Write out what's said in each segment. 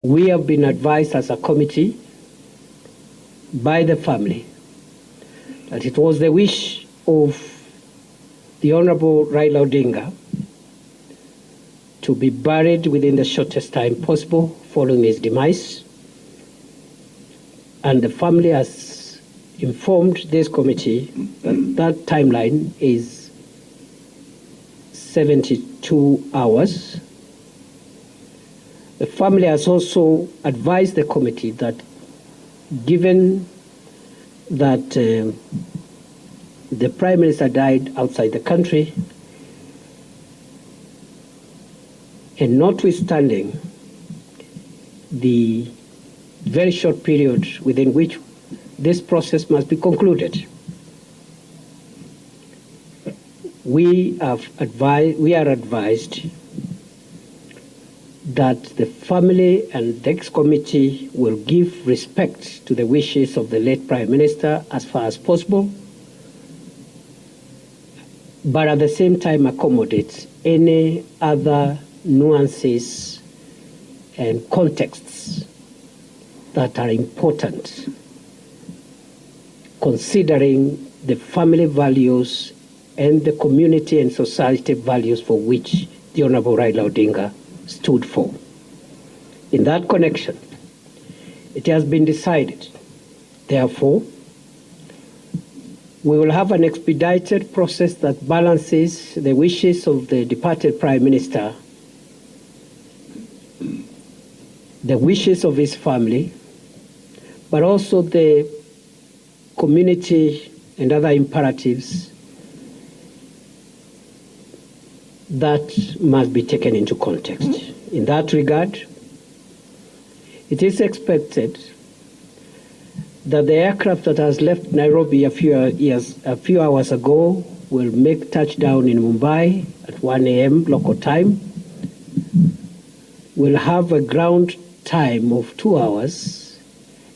We have been advised as a committee by the family that it was the wish of the Honorable Raila Odinga to be buried within the shortest time possible following his demise. And the family has informed this committee that that timeline is 72 hours. The family has also advised the committee that given that the Prime Minister died outside the country, and notwithstanding the very short period within which this process must be concluded, we are advised that the family and the ex-committee will give respect to the wishes of the late Prime Minister as far as possible, but at the same time accommodate any other nuances and contexts that are important, considering the family values and the community and society values for which the Honorable Raila Odinga stood for. In that connection, it has been decided, therefore, we will have an expedited process that balances the wishes of the departed Prime Minister, the wishes of his family, but also the community and other imperatives that must be taken into context. In that regard, it is expected that the aircraft that has left Nairobi a few hours ago will make touchdown in Mumbai at 1 a.m. local time. Will have a ground time of 2 hours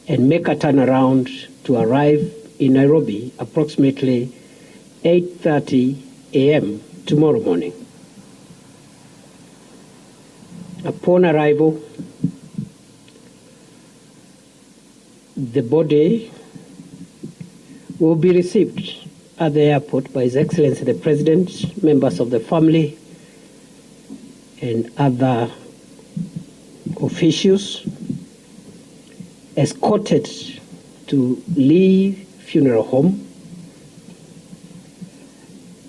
and make a turnaround to arrive in Nairobi approximately 8:30 a.m. tomorrow morning. Upon arrival, the body will be received at the airport by His Excellency the President, members of the family, and other officials, escorted to Lee Funeral Home,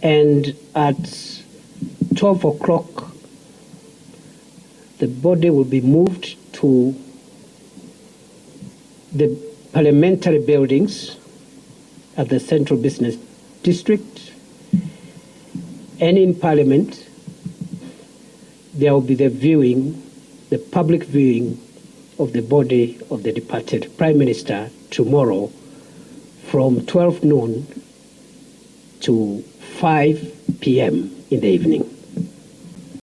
and at 12 o'clock, the body will be moved to the parliamentary buildings at the Central Business District, and in Parliament there will be the public viewing of the body of the departed Prime Minister tomorrow from 12 noon to 5 p.m. in the evening.